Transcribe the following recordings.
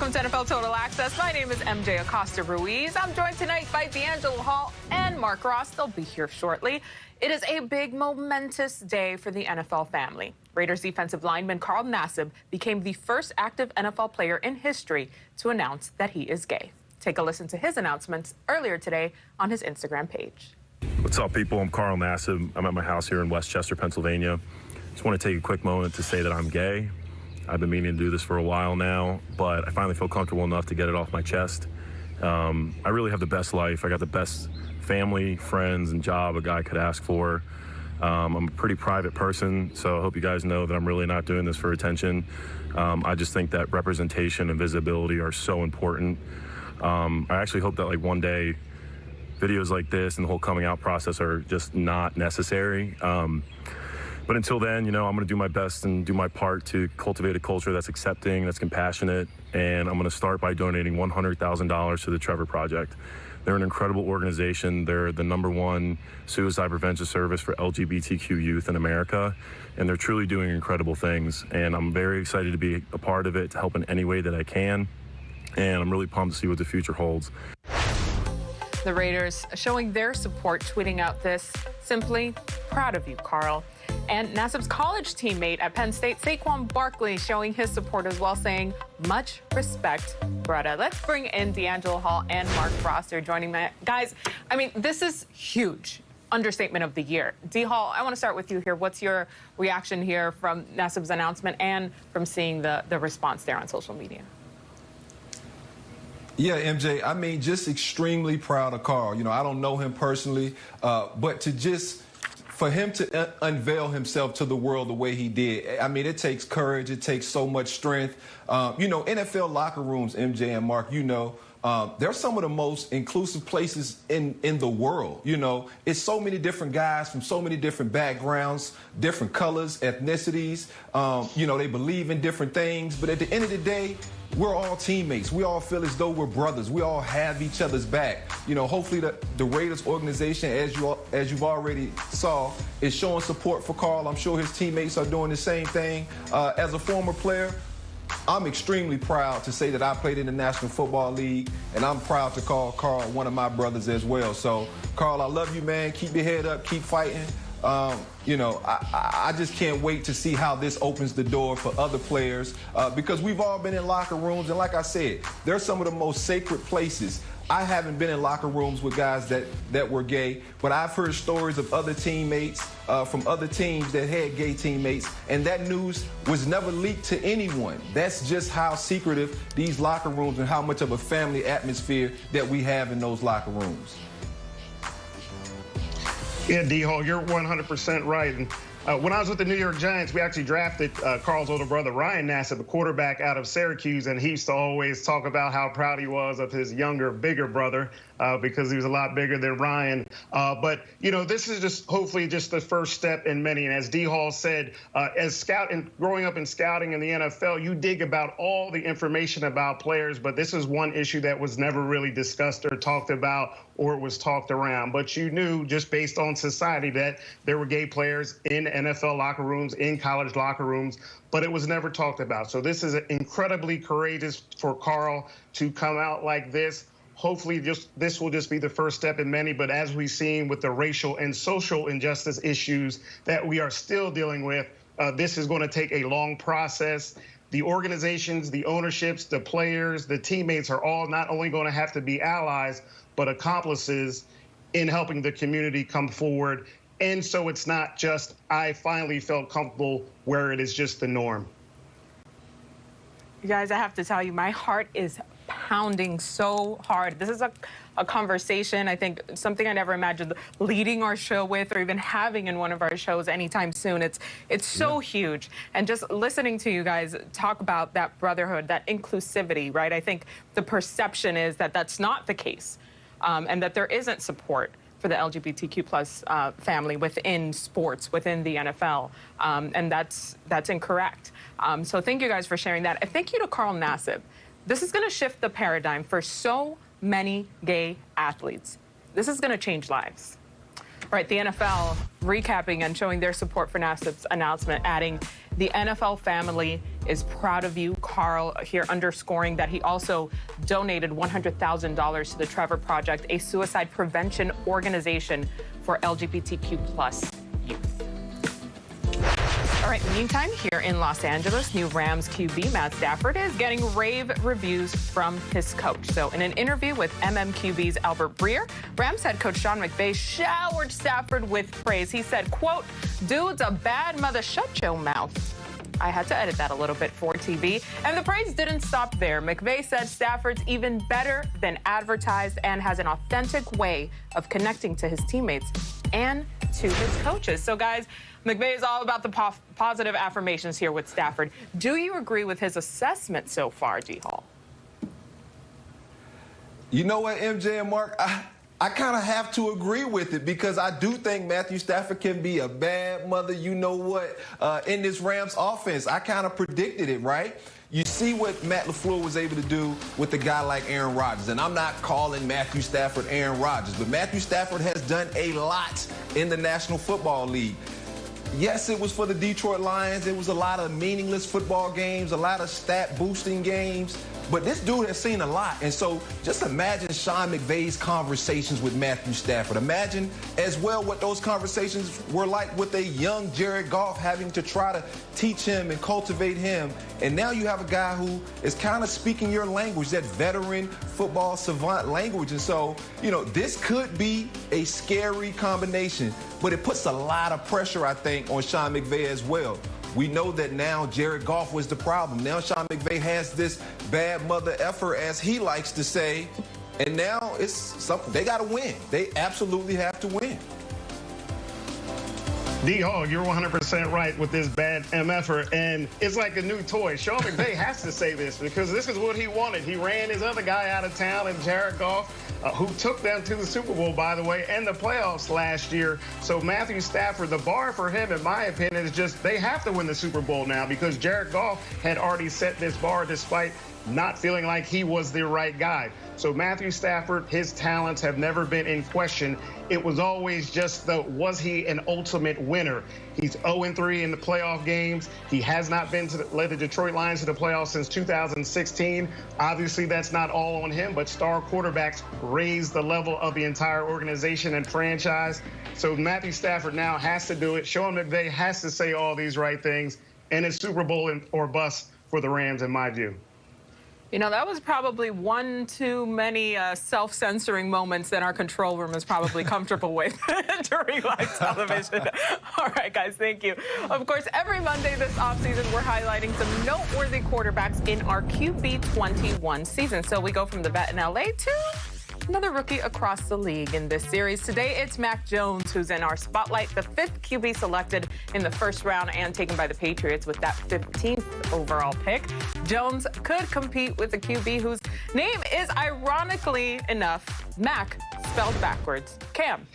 Welcome to NFL Total Access. My name is MJ Acosta-Ruiz. I'm joined tonight by D'Angelo Hall and Mark Ross. They'll be here shortly. It is a big, momentous day for the NFL family. Raiders defensive lineman Carl Nassib became the first active NFL player in history to announce that he is gay. Take a listen to his announcements earlier today on his Instagram page. What's up, people? I'm Carl Nassib. I'm at my house here in Westchester, Pennsylvania. Just want to take a quick moment to say that I'm gay. I've been meaning to do this for a while now, but I finally feel comfortable enough to get it off my chest. I really have the best life. I got the best family, friends, and job a guy could ask for. I'm a pretty private person, so I hope you guys know that I'm really not doing this for attention. I just think that representation and visibility are so important. I actually hope that one day videos like this and the whole coming out process are just not necessary. But until then, I'm going to do my best and do my part to cultivate a culture that's accepting, that's compassionate, and I'm going to start by donating $100,000 to the Trevor Project. They're an incredible organization. They're the #1 suicide prevention service for LGBTQ youth in America, and they're truly doing incredible things. And I'm very excited to be a part of it, to help in any way that I can, and I'm really pumped to see what the future holds. The Raiders showing their support, tweeting out this simply, "Proud of you, Carl." And Nassib's college teammate at Penn State, Saquon Barkley, showing his support as well, saying, "Much respect, brother." Let's bring in D'Angelo Hall and Mark Ross. They're joining me. Guys, I mean, this is huge. Understatement of the year. D. Hall, I want to start with you here. What's your reaction here from Nassib's announcement and from seeing the response there on social media? Yeah, MJ, I mean, just extremely proud of Carl. I don't know him personally, but for him to unveil himself to the world the way he did, I mean, it takes courage. It takes so much strength. NFL locker rooms, MJ and Mark, they're some of the most inclusive places in the world. It's so many different guys from so many different backgrounds, different colors, ethnicities. They believe in different things. But at the end of the day, we're all teammates. We all feel as though we're brothers. We all have each other's back. Hopefully the Raiders organization, as you've already saw, is showing support for Carl. I'm sure his teammates are doing the same thing. As a former player, I'm extremely proud to say that I played in the National Football League, and I'm proud to call Carl one of my brothers as well. So, Carl, I love you, man. Keep your head up. Keep fighting. I just can't wait to see how this opens the door for other players because we've all been in locker rooms, and like I said, they're some of the most sacred places. I haven't been in locker rooms with guys that were gay, but I've heard stories of other teammates from other teams that had gay teammates, and that news was never leaked to anyone. That's just how secretive these locker rooms and how much of a family atmosphere that we have in those locker rooms. Yeah, D-Hall, you're 100% right. And when I was with the New York Giants, we actually drafted Carl's older brother, Ryan Nassib, a quarterback out of Syracuse, and he used to always talk about how proud he was of his younger, bigger brother because he was a lot bigger than Ryan. But this is just hopefully just the first step in many. And as D-Hall said, as scout and growing up in scouting in the NFL, you dig about all the information about players, but this is one issue that was never really discussed or talked about, or it was talked around. But you knew just based on society that there were gay players in NFL locker rooms, in college locker rooms, but it was never talked about. So this is incredibly courageous for Carl to come out like this. Hopefully this will just be the first step in many, but as we've seen with the racial and social injustice issues that we are still dealing with, this is going to take a long process. The organizations, the ownerships, the players, the teammates are all not only going to have to be allies, but accomplices in helping the community come forward. And so it's not just, I finally felt comfortable, where it is just the norm. You guys, I have to tell you, my heart is pounding so hard. This is a conversation, I think, something I never imagined leading our show with or even having in one of our shows anytime soon. It's so huge. And just listening to you guys talk about that brotherhood, that inclusivity, right? I think the perception is that that's not the case and that there isn't support for the LGBTQ plus family within sports, within the NFL. And that's incorrect. So thank you guys for sharing that. And thank you to Carl Nassib. This is going to shift the paradigm for so many gay athletes. This is going to change lives. All right, the NFL recapping and showing their support for Nassib's announcement, adding, the NFL family is proud of you. Carl here underscoring that he also donated $100,000 to the Trevor Project, a suicide prevention organization for LGBTQ plus youth. All right, meantime, here in Los Angeles, new Rams QB Matt Stafford is getting rave reviews from his coach. So in an interview with MMQB's Albert Breer, Rams head coach Sean McVay showered Stafford with praise. He said, quote, dude's a bad mother, shut your mouth. I had to edit that a little bit for TV. And the praise didn't stop there. McVay said Stafford's even better than advertised and has an authentic way of connecting to his teammates and to his coaches. So, guys, McVay is all about the positive affirmations here with Stafford. Do you agree with his assessment so far, G. Hall? You know what, MJ and Mark? I kind of have to agree with it because I do think Matthew Stafford can be a bad mother, you know what, in this Rams offense. I kind of predicted it, right? You see what Matt LaFleur was able to do with a guy like Aaron Rodgers. And I'm not calling Matthew Stafford Aaron Rodgers, but Matthew Stafford has done a lot in the National Football League. Yes, it was for the Detroit Lions. It was a lot of meaningless football games, a lot of stat-boosting games. But this dude has seen a lot. And so just imagine Sean McVay's conversations with Matthew Stafford. Imagine as well what those conversations were like with a young Jared Goff, having to try to teach him and cultivate him. And now you have a guy who is kind of speaking your language, that veteran football savant language. And so, you know, this could be a scary combination, but it puts a lot of pressure, I think, on Sean McVay as well. We know that now Jared Goff was the problem. Now Sean McVay has this bad mother effer, as he likes to say, and now it's something they got to win. They absolutely have to win. D-Hog, you're 100% right with this bad MFer, and it's like a new toy. Sean McVay has to say this because this is what he wanted. He ran his other guy out of town, and Jared Goff, who took them to the Super Bowl, by the way, and the playoffs last year. So Matthew Stafford, the bar for him, in my opinion, is just they have to win the Super Bowl now because Jared Goff had already set this bar despite not feeling like he was the right guy. So Matthew Stafford, his talents have never been in question. It was always just was he an ultimate winner? He's 0-3 in the playoff games. He has not led the Detroit Lions to the playoffs since 2016. Obviously, that's not all on him, but star quarterbacks raise the level of the entire organization and franchise. So Matthew Stafford now has to do it. Sean McVay has to say all these right things, and it's Super Bowl or bust for the Rams, in my view. You know, that was probably one too many self-censoring moments that our control room is probably comfortable with during live television. All right, guys, thank you. Of course, every Monday this offseason, we're highlighting some noteworthy quarterbacks in our QB21 season. So we go from the vet in LA to another rookie across the league in this series. Today, it's Mac Jones, who's in our spotlight, the 5th QB selected in the first round and taken by the Patriots with that 15th overall pick. Jones could compete with the QB whose name is, ironically enough, Mac spelled backwards, Cam,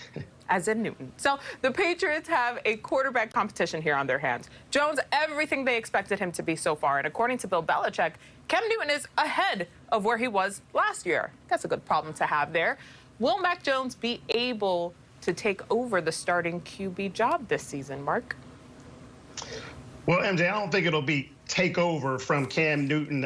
as in Newton. So the Patriots have a quarterback competition here on their hands. Jones, everything they expected him to be so far, and according to Bill Belichick, Cam Newton is ahead of where he was last year. That's a good problem to have there. Will Mac Jones be able to take over the starting QB job this season, Mark? Well, MJ, I don't think it'll be take over from Cam Newton.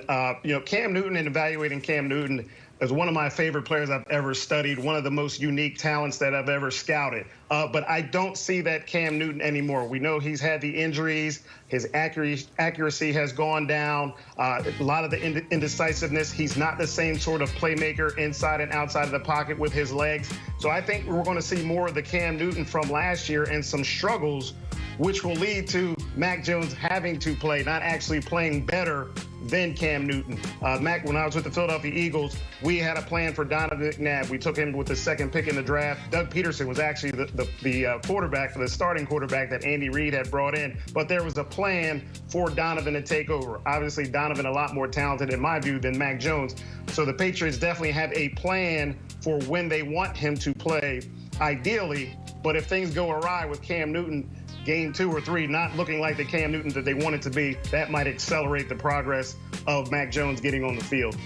Cam Newton, and evaluating Cam Newton, is one of my favorite players I've ever studied, one of the most unique talents that I've ever scouted. But I don't see that Cam Newton anymore. We know he's had the injuries. His accuracy has gone down. A lot of the indecisiveness. He's not the same sort of playmaker inside and outside of the pocket with his legs. So I think we're going to see more of the Cam Newton from last year and some struggles, which will lead to Mac Jones having to play, not actually playing better than Cam Newton. Mac, when I was with the Philadelphia Eagles, we had a plan for Donovan McNabb. We took him with the 2nd pick in the draft. Doug Peterson was actually the quarterback, for the starting quarterback that Andy Reid had brought in. But there was a plan for Donovan to take over. Obviously, Donovan a lot more talented, in my view, than Mac Jones. So the Patriots definitely have a plan for when they want him to play, ideally. But if things go awry with Cam Newton, game 2 or 3 not looking like the Cam Newton that they want it to be, that might accelerate the progress of Mac Jones getting on the field.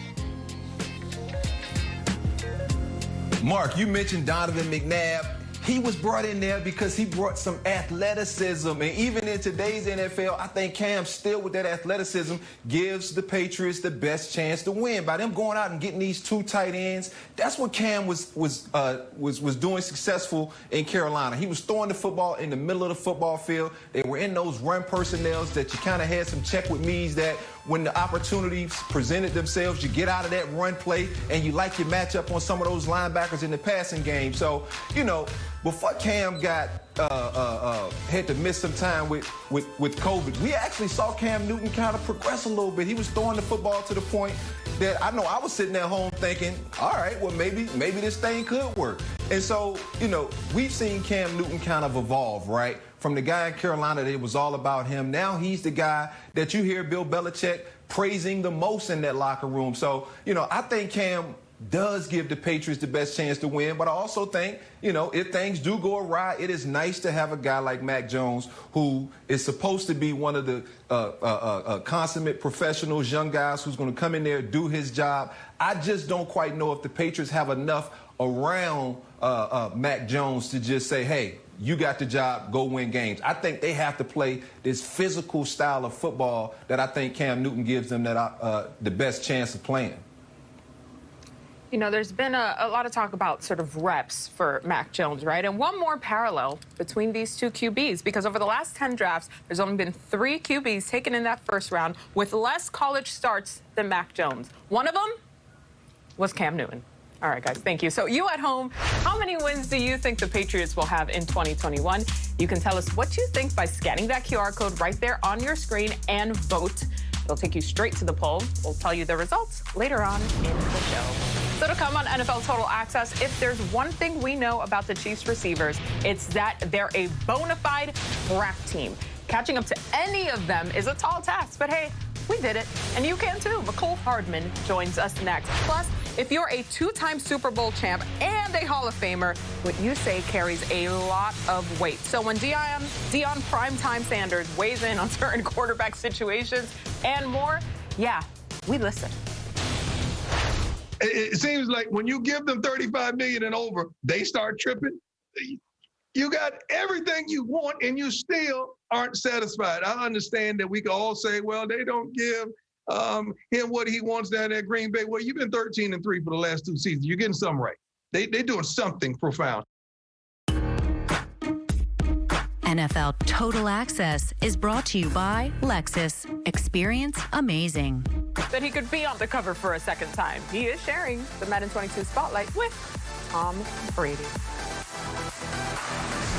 Mark, you mentioned Donovan McNabb. He was brought in there because he brought some athleticism. And even in today's NFL, I think Cam still with that athleticism gives the Patriots the best chance to win. By them going out and getting these 2 tight ends, that's what Cam was doing successful in Carolina. He was throwing the football in the middle of the football field. They were in those run personnels that you kind of had some check with me's that when the opportunities presented themselves, you get out of that run play and you like your matchup on some of those linebackers in the passing game. So, you know, before Cam got had to miss some time with COVID, we actually saw Cam Newton kind of progress a little bit. He was throwing the football to the point that I know I was sitting at home thinking, all right, well, maybe this thing could work. And so, you know, we've seen Cam Newton kind of evolve, right? From the guy in Carolina that it was all about him. Now he's the guy that you hear Bill Belichick praising the most in that locker room. So, you know, I think Cam does give the Patriots the best chance to win. But I also think, you know, if things do go awry, it is nice to have a guy like Mac Jones, who is supposed to be one of the consummate professionals, young guys who's going to come in there, do his job. I just don't quite know if the Patriots have enough around Mac Jones to just say, hey, you got the job, go win games. I think they have to play this physical style of football that I think Cam Newton gives them that the best chance of playing. You know, there's been a lot of talk about sort of reps for Mac Jones, right? And one more parallel between these 2 QBs, because over the last 10 drafts, there's only been 3 QBs taken in that first round with less college starts than Mac Jones. One of them was Cam Newton. All right, guys, thank you. So you at home, how many wins do you think the Patriots will have in 2021? You can tell us what you think by scanning that QR code right there on your screen and vote. It'll take you straight to the poll. We'll tell you the results later on in the show. So to come on NFL Total Access, if there's one thing we know about the Chiefs receivers, it's that they're a bona fide crack team. Catching up to any of them is a tall task, but hey, we did it, and you can too. Mecole Hardman joins us next. Plus, if you're a 2-time Super Bowl champ and a Hall of Famer, what you say carries a lot of weight. So when Deion Primetime Sanders weighs in on certain quarterback situations and more, yeah, we listen. It seems like when you give them $35 million and over, they start tripping. You got everything you want, and you still aren't satisfied. I understand that we can all say, well, they don't give him what he wants down there at Green Bay. Well, you've been 13-3 for the last 2 seasons. You're getting something right. They're doing something profound. NFL Total Access is brought to you by Lexus. Experience amazing. That he could be on the cover for a second time. He is sharing the Madden 22 spotlight with Tom Brady.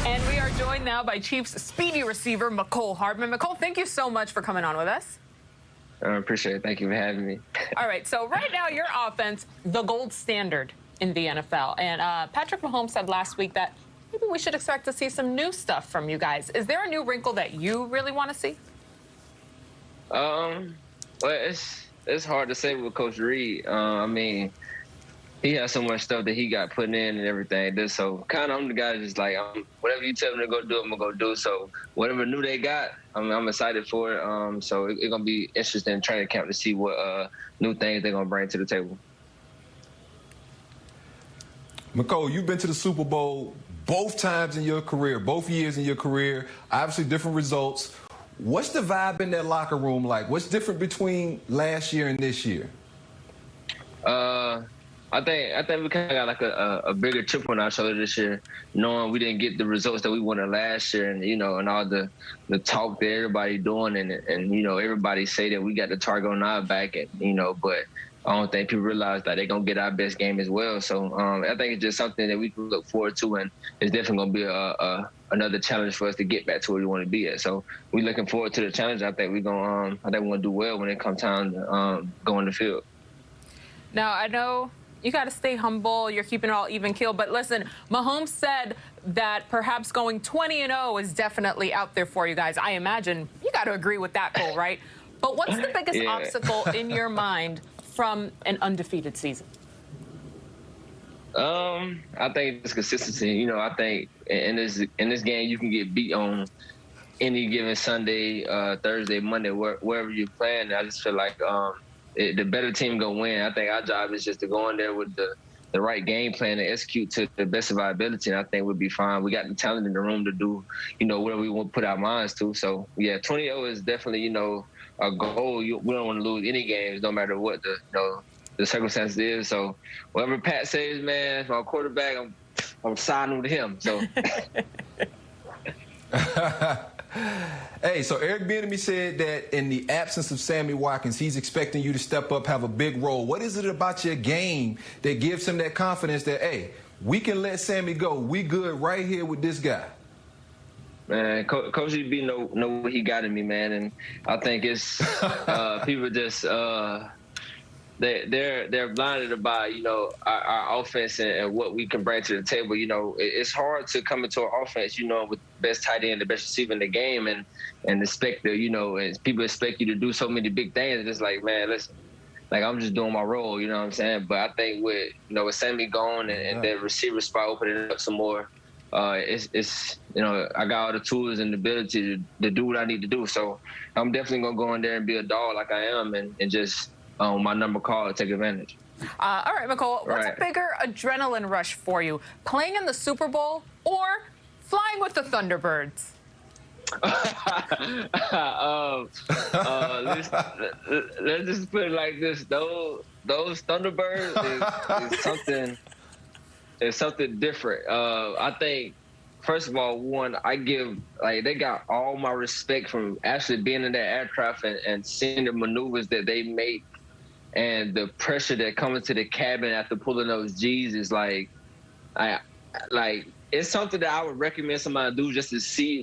And we are joined now by Chiefs speedy receiver Mecole Hardman. Mecole, thank you so much for coming on with us. I appreciate it. Thank you for having me. All right, so right now your offense, the gold standard in the NFL. And Patrick Mahomes said last week that maybe we should expect to see some new stuff from you guys. Is there a new wrinkle that you really want to see? Well, it's hard to say with Coach Reed. I mean, he has so much stuff that he got put in and everything. So kind of I'm the guy just like, whatever you tell me to go do, I'm going to go do. So whatever new they got, I'm excited for it. So it's going to be interesting in training camp to see what new things they're going to bring to the table. Mecole, you've been to the Super Bowl both times in your career, both years in your career, obviously different results. What's the vibe in that locker room like? What's different between last year and this year? I think we kind of got like a bigger chip on our shoulder this year, knowing we didn't get the results that we wanted last year, and and all the talk that everybody doing, and everybody say that we got the target on our back, and but I don't think people realize that they're gonna get our best game as well. So I think it's just something that we can look forward to, and it's definitely gonna be another challenge for us to get back to where we want to be at. So we're looking forward to the challenge. I think we're gonna do well when it comes time to go on the field. Now I know you got to stay humble. You're keeping it all even keel. But listen, Mahomes said that perhaps going 20-0 is definitely out there for you guys. I imagine you got to agree with that goal, right? But what's the biggest obstacle in your mind from an undefeated season? I think it's consistency. I think in this game you can get beat on any given Sunday, Thursday, Monday, wherever you're playing. I just feel like the better team gonna win. I think our job is just to go in there with the the right game plan and execute to the best of our ability, and I think we'll be fine. We got the talent in the room to do, whatever we want to put our minds to. So, yeah, 20-0 is definitely, a goal. We don't want to lose any games, no matter what the circumstances is. So, whatever Pat says, man, my quarterback, I'm signing with him. So. Hey, so Eric Bieniemy said that in the absence of Sammy Watkins, he's expecting you to step up, have a big role. What is it about your game that gives him that confidence that, hey, we can let Sammy go. We good right here with this guy? Man, Coach EB know what he got in me, man, and I think it's people just they're blinded by our offense and what we can bring to the table. It's hard to come into an offense with the best tight end, the best receiver in the game, and expect and people expect you to do so many big things. And it's like, man, listen, like I'm just doing my role. You know what I'm saying? But I think with Sammy gone and the receiver spot opening up some more, it's I got all the tools and the ability to do what I need to do. So I'm definitely gonna go in there and be a dog like I am, and just. My number call to take advantage. All right, McCole, what's a bigger adrenaline rush for you? Playing in the Super Bowl or flying with the Thunderbirds? Let's just put it like this. Those Thunderbirds is something different. I think, first of all, they got all my respect from actually being in that aircraft and seeing the maneuvers that they make. And the pressure that comes into the cabin after pulling those G's is it's something that I would recommend somebody do just to see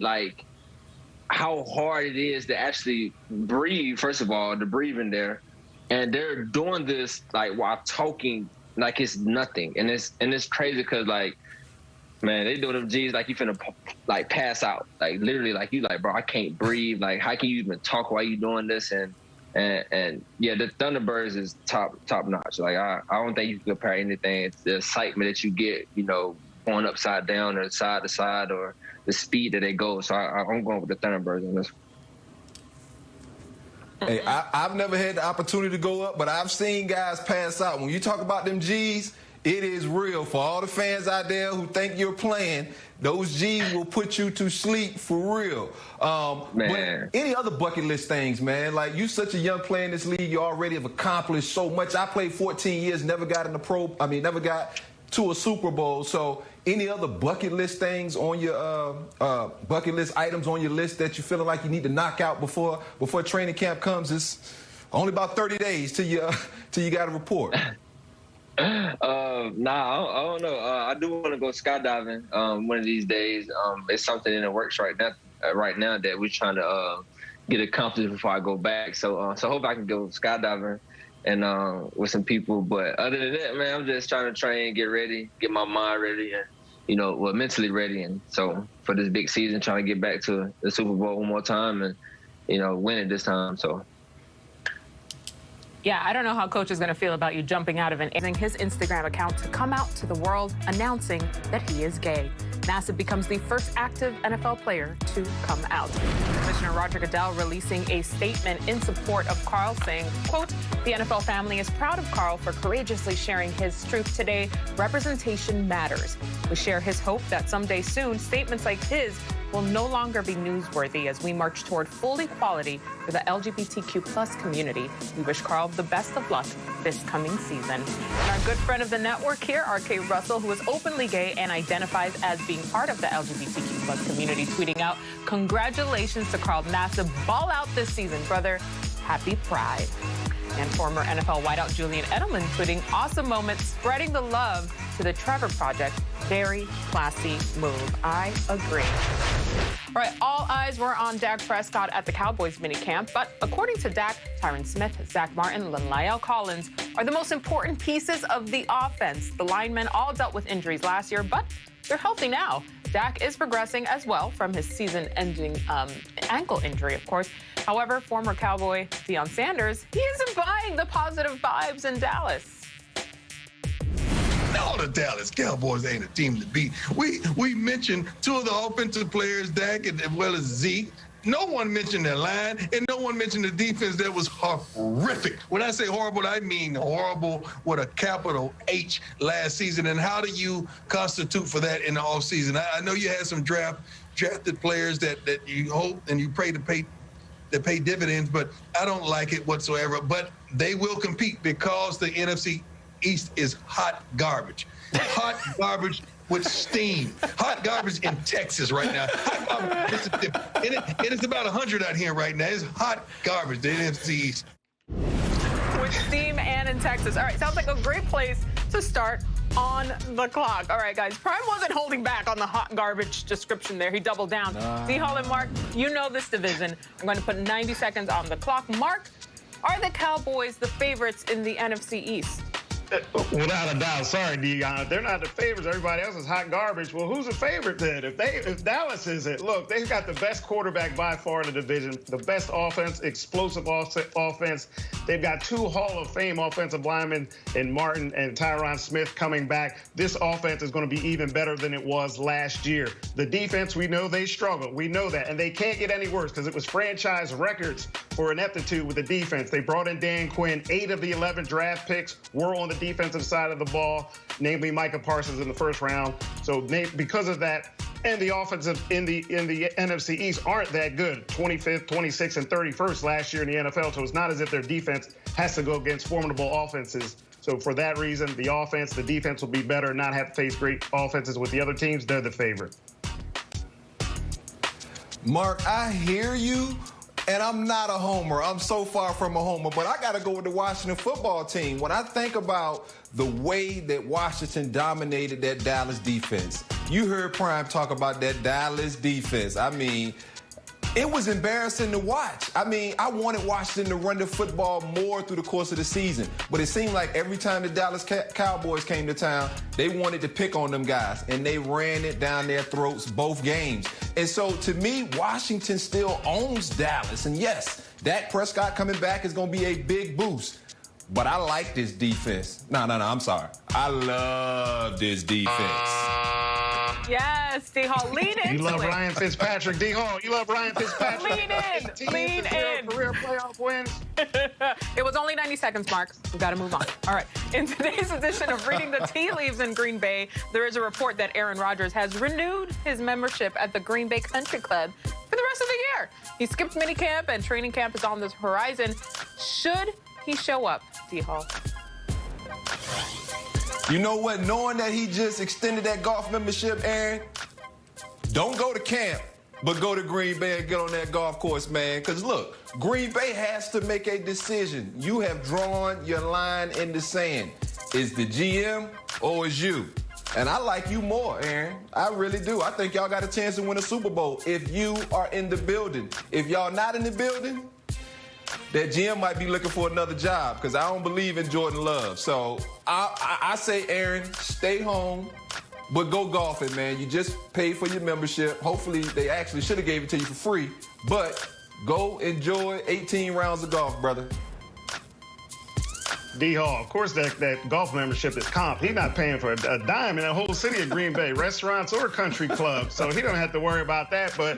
how hard it is to actually breathe. First of all, to breathe in there, and they're doing this while talking like it's nothing, and it's crazy because man, they do them G's like you finna pass out, literally you bro, I can't breathe. How can you even talk while you doing this? And yeah, the Thunderbirds is top notch. I don't think you can compare anything. It's the excitement that you get, going upside down or side to side, or the speed that they go. So I'm going with the Thunderbirds on this. Hey, I've never had the opportunity to go up, but I've seen guys pass out. When you talk about them G's, it is real. For all the fans out there who think you're playing, those G's will put you to sleep for real. Man. But any other bucket list things, man? You such a young player in this league, you already have accomplished so much. I played 14 years, never got to a Super Bowl. So any other bucket list things on your bucket list items on your list that you feeling like you need to knock out before training camp comes? It's only about 30 days till you got to report. I don't know. I do want to go skydiving one of these days. It's something in the works right now that we're trying to get accomplished before I go back. So I hope I can go skydiving and with some people. But other than that, man, I'm just trying to train, get ready, get my mind ready, and mentally ready. And so for this big season, trying to get back to the Super Bowl one more time and win it this time. So. Yeah, I don't know how Coach is going to feel about you jumping out of his Instagram account to come out to the world announcing that he is gay. Nassib becomes the first active NFL player to come out. Commissioner Roger Goodell releasing a statement in support of Carl, saying, quote, "The NFL family is proud of Carl for courageously sharing his truth today. Representation matters. We share his hope that someday soon statements like his will no longer be newsworthy as we march toward full equality for the LGBTQ plus community. We wish Carl the best of luck this coming season." And our good friend of the network here, R.K. Russell, who is openly gay and identifies as being part of the LGBTQ plus community, tweeting out, "Congratulations to Carl Nassib. Ball out this season, brother. Happy Pride." And former NFL wideout Julian Edelman tweeting, "Awesome moment, spreading the love to the Trevor Project. Very classy move." I agree. All right, all eyes were on Dak Prescott at the Cowboys minicamp, but according to Dak, Tyron Smith, Zach Martin, and La'el Collins are the most important pieces of the offense. The linemen all dealt with injuries last year, but they're healthy now. Dak is progressing as well from his season-ending ankle injury, of course. However, former Cowboy Deion Sanders, he isn't buying the positive vibes in Dallas. No, the Dallas Cowboys ain't a team to beat. We mentioned two of the offensive players, Dak as well as Zeke. No one mentioned their line, and no one mentioned the defense that was horrific. When I say horrible, I mean horrible with a capital H last season. And how do you constitute for that in the offseason? I know you had some drafted players that you hope and you pray to pay dividends, but I don't like it whatsoever. But they will compete because the NFC East is hot garbage. Hot garbage with steam. Hot garbage in Texas right now. Hot garbage, Mississippi. And it's about 100 out here right now. It's hot garbage, the NFC East. With steam and in Texas. All right, sounds like a great place to start on the clock. All right, guys, Prime wasn't holding back on the hot garbage description there. He doubled down. D-Hall and Mark, you know this division. I'm going to put 90 seconds on the clock. Mark, are the Cowboys the favorites in the NFC East? Without a doubt. Sorry, Dion. They're not the favorites. Everybody else is hot garbage. Well, who's the favorite then? If Dallas is it, look, they've got the best quarterback by far in the division, the best offense, explosive offense. They've got 2 Hall of Fame offensive linemen in Martin and Tyron Smith coming back. This offense is going to be even better than it was last year. The defense, we know they struggle. We know that. And they can't get any worse because it was franchise records for ineptitude with the defense. They brought in Dan Quinn. 8 of the 11 draft picks were on the defensive side of the ball, namely Micah Parsons in the first round. So because of that, and the offensive in the NFC East aren't that good. 25th, 26th, and 31st last year in the NFL. So it's not as if their defense has to go against formidable offenses. So for that reason, the defense will be better, not have to face great offenses with the other teams. They're the favorite. Mark, I hear you. And I'm not a homer. I'm so far from a homer. But I got to go with the Washington football team. When I think about the way that Washington dominated that Dallas defense, you heard Prime talk about that Dallas defense. I mean, it was embarrassing to watch. I mean, I wanted Washington to run the football more through the course of the season. But it seemed like every time the Dallas Cowboys came to town, they wanted to pick on them guys. And they ran it down their throats both games. And so, to me, Washington still owns Dallas. And yes, Dak Prescott coming back is going to be a big boost. But I like this defense. No, I'm sorry. I love this defense. Yes, D-Hall, lean into it. You love Ryan Fitzpatrick, D-Hall. You love Ryan Fitzpatrick. Lean in. Career playoff wins. It was only 90 seconds, Mark. We got to move on. All right. In today's edition of Reading the Tea Leaves in Green Bay, there is a report that Aaron Rodgers has renewed his membership at the Green Bay Country Club for the rest of the year. He skipped minicamp and training camp is on the horizon. Should he show up, D-Hall? You know what? Knowing that he just extended that golf membership, Aaron, don't go to camp, but go to Green Bay and get on that golf course, man. Because, look, Green Bay has to make a decision. You have drawn your line in the sand. Is the GM or is you? And I like you more, Aaron. I really do. I think y'all got a chance to win a Super Bowl if you are in the building. If y'all not in the building, that GM might be looking for another job because I don't believe in Jordan Love. So I say, Aaron, stay home, but go golfing, man. You just paid for your membership. Hopefully, they actually should have gave it to you for free. But go enjoy 18 rounds of golf, brother. D-Hall, of course, that golf membership is comp. He's not paying for a dime in the whole city of Green Bay, restaurants or country clubs. So he don't have to worry about that. But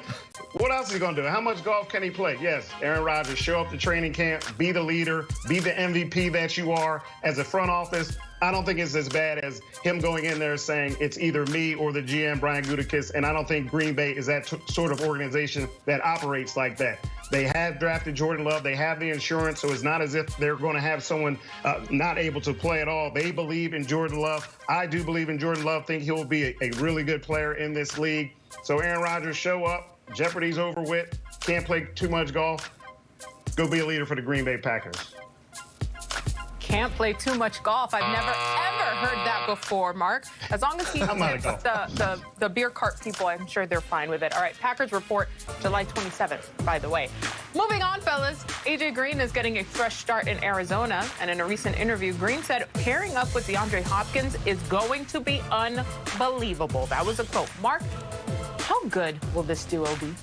what else is he going to do? How much golf can he play? Yes, Aaron Rodgers, show up to training camp, be the leader, be the MVP that you are as a front office. I don't think it's as bad as him going in there saying it's either me or the GM, Brian Gutekunst, and I don't think Green Bay is that sort of organization that operates like that. They have drafted Jordan Love. They have the insurance, so it's not as if they're going to have someone not able to play at all. They believe in Jordan Love. I do believe in Jordan Love. Think he'll be a really good player in this league. So Aaron Rodgers, show up. Jeopardy's over with. Can't play too much golf. Go be a leader for the Green Bay Packers. Can't play too much golf. I've never, ever heard that before, Mark. As long as he tips the beer cart people, I'm sure they're fine with it. All right, Packers report July 27th, by the way. Moving on, fellas. A.J. Green is getting a fresh start in Arizona. And in a recent interview, Green said pairing up with DeAndre Hopkins is going to be unbelievable. That was a quote. Mark, how good will this duo be?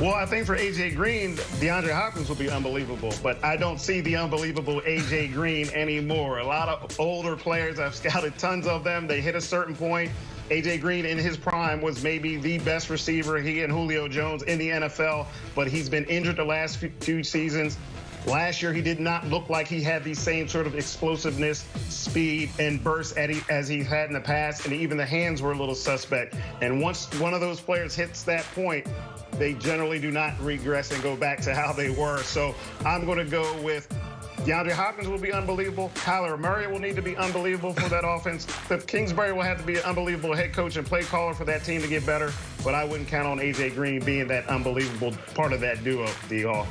Well, I think for A.J. Green, DeAndre Hopkins will be unbelievable, but I don't see the unbelievable A.J. Green anymore. A lot of older players, I've scouted tons of them. They hit a certain point. A.J. Green in his prime was maybe the best receiver, he and Julio Jones, in the NFL, but he's been injured the last few seasons. Last year, he did not look like he had the same sort of explosiveness, speed, and burst as he had in the past, and even the hands were a little suspect. And once one of those players hits that point, they generally do not regress and go back to how they were. So I'm going to go with DeAndre Hopkins will be unbelievable. Kyler Murray will need to be unbelievable for that offense. Cliff Kingsbury will have to be an unbelievable head coach and play caller for that team to get better, but I wouldn't count on A.J. Green being that unbelievable part of that duo, D-Hall.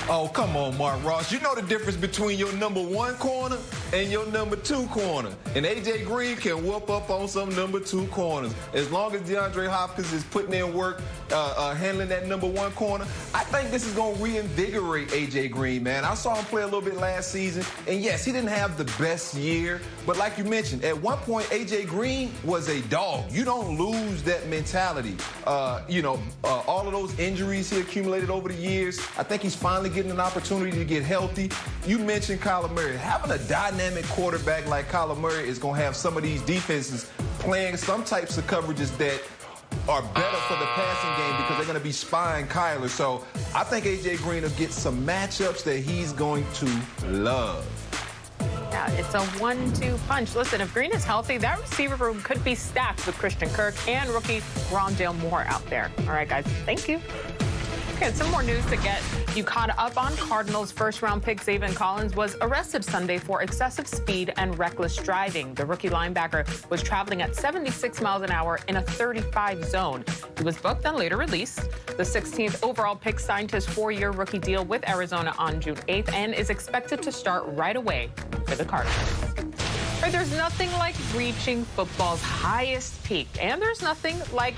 Oh, come on, Mark Ross. You know the difference between your number 1 corner and your number 2 corner. And A.J. Green can whoop up on some number 2 corners. As long as DeAndre Hopkins is putting in work, handling that number 1 corner, I think this is going to reinvigorate A.J. Green, man. I saw him play a little bit last season. And, yes, he didn't have the best year. But like you mentioned, at one point, A.J. Green was a dog. You don't lose that mentality. All of those injuries he accumulated over the years, I think he's finally getting an opportunity to get healthy. You mentioned Kyler Murray. Having a dynamic quarterback like Kyler Murray is going to have some of these defenses playing some types of coverages that are better for the passing game because they're going to be spying Kyler. So I think A.J. Green will get some matchups that he's going to love. Yeah, it's a 1-2 punch. Listen, if Green is healthy, that receiver room could be stacked with Christian Kirk and rookie Rondale Moore out there. All right, guys, thank you. Okay, some more news to get you caught up on. Cardinals first-round pick Zaven Collins was arrested Sunday for excessive speed and reckless driving. The rookie linebacker was traveling at 76 miles an hour in a 35 zone. He was booked and later released. The 16th overall pick signed his 4-year rookie deal with Arizona on June 8th and is expected to start right away for the Cardinals. Right, there's nothing like reaching football's highest peak, and there's nothing like